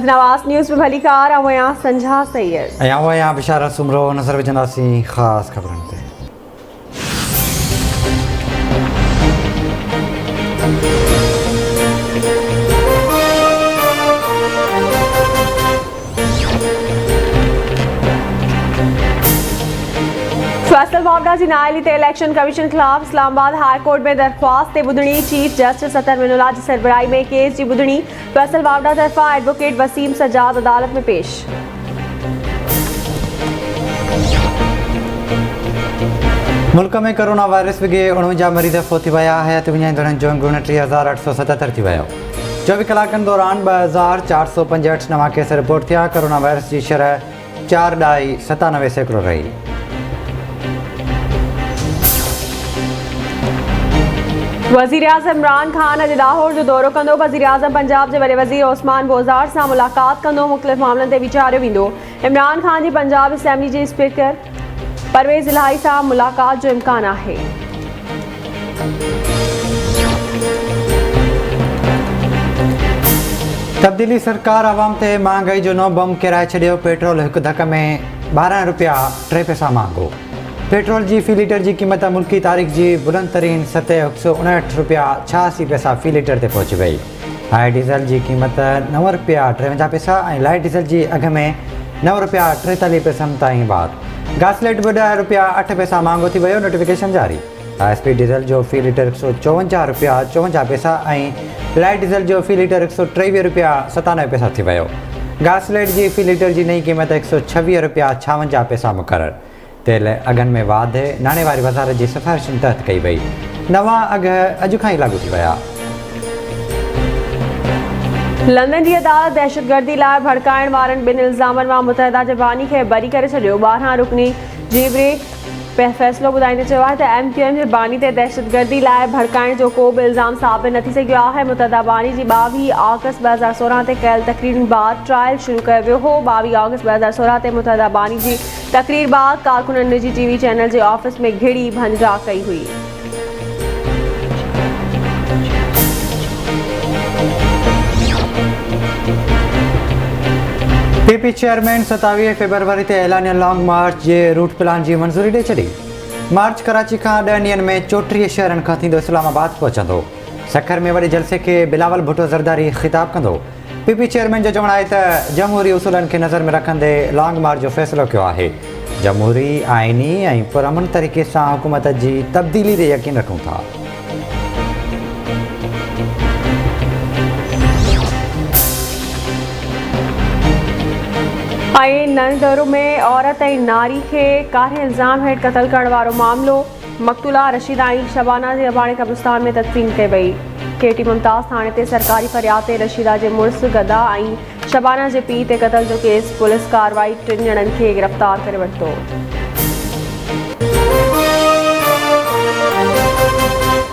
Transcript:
नवाज़ news में भली car आवां संझा सैयद आवां बिशारा सुमरो नज़र विझंदासीं ख़ासि ख़बरनि ते। फैसल मामला जी नाइली ते इलेक्शन कमीशन खिलाफ इस्लामाबाद हाई कोर्ट में दरख्वास्त ते बुधणी चीफ जस्टिस अतर मिनुल्लाह जी सरबराही में केस जी बुधणी फैसल मामला तरफा एडवोकेट वसीम सजाद अदालत में पेश। मुल्क में कोरोना वायरस विगे 49 मरीज़ फोत थी विया। हयात विञाईंदड़नि जो अंगूं 29,877 थी वियो। 24 कलाकनि दौरान 2,465 नवां केस रिपोर्ट थिया। कोरोना वायरस जी शरह 4.97% रही। वज़ीर आज़म इमरान खान अॼु लाहौर जो दौरो कंदो। वज़ीर आज़म पंजाब जे वॾे वज़ीर ओस्मान बोज़ार सां मुलाक़ात कंदो। मुख़्तलिफ़ मामलनि ते वीचारियो वेंदो। इमरान खान जी पंजाब असेंबली जे स्पीकर परवेज़ इलाही सां मुलाक़ात जो इम्कान आहे। तब्दीली सरकार आवाम ते महांगाई जो नओं बम किराए छॾियो। पेट्रोल हिकु धक में 12 रुपया 3 पैसा महांगो। पेट्रोल जी फ़ी लीटर जी क़ीमत मुल्की तारीख़ जी बुलंद तरीन सतह 159 रुपया 86 पैसा फ़ी लीटर ते पहुची वई। हाई डीज़ल जी क़ीमत 9 रुपया 53 पैसा ऐं लाइट डीज़ल जी अघ में 9 रुपया 43 पैसनि ताईं वार। घासलेट बि 10 रुपया 8 पैसा महांगो थी वियो। नोटिफिकेशन जारी। ISP डीज़ल जो फ़ी लीटर 154 रुपया 54 पैसा ऐं लाइट डीज़ल जो फ़ी लीटर 123 रुपया 97 पैसा थी वियो। घासलेट जी फ़ी लीटर जी नई क़ीमत 126 रुपया 56 पैसा मुक़ररु। तेल अघनि में वाधे नाणे वारी वज़ारत जी सिफ़ारिशुनि तहत कई वई। नवां अघ अॼु खां ई लागू थी विया। लंदन जी अदालत दहशतगर्दी लाइ भड़काइण वारनि 2 इल्ज़ामनि मां मुतहदा जे बानी खे बरी करे छॾियो। 12 रुकनी जीबरे फ़ैसिलो ॿुधाईंदे चयो आहे त MQM जे बानी ते दहशतगर्दी लाइ भड़काइण जो को बि इल्ज़ाम साबित न थी सघियो आहे। मुतहदा बानी जी 22 ऑगस्ट 2016 ते कयल तक़रीरुनि बाद ट्रायल शुरू कयो वियो हो। 22 ऑगस्ट 2016 ते मुतहदा बानी जी तक़रीर बाद कारकुननि निजी TV चैनल जे ऑफिस में घिड़ी भंजा कई हुई। PP चेयरमैन 27 फरवरी ते ऐलानियल लॉन्ग मार्च जे रूट प्लान जी मंज़ूरी ॾेई छॾी। मार्च कराची खां 10 ॾींहंनि में 34 शहरनि खां थींदो इस्लामाबाद पहुचंदो। सखर में वॾे जलसे खे बिलावल भुट्टो ज़रदारी ख़िताब कंदो। PP चेयरमैन जो चवणु आहे त जमहूरी उसूलनि खे नज़र में रखंदे लॉन्ग मार्च जो फ़ैसिलो कयो आहे। जमहूरी आइनी ऐं पुरअमन तरीक़े सां हुकूमत जी तब्दीली ते यकीन रखूं था। नंदरो में औरत ऐं नारी खे कारे इल्ज़ाम हेठि क़तल करण वारो मामिलो। मक़तूला रशीदा ऐं शबाना जे अबाणे क़ब्रिस्तान में तदफ़ीन कई वई। KT मुमताज़ थाणे ते सरकारी फ़रियाद ते रशीदा जे मुड़ुसु गदा ऐं शबाना जे पीउ ते क़तल जो केस। पुलिस कार्रवाई 3 ॼणनि खे गिरफ़्तार करे वरितो।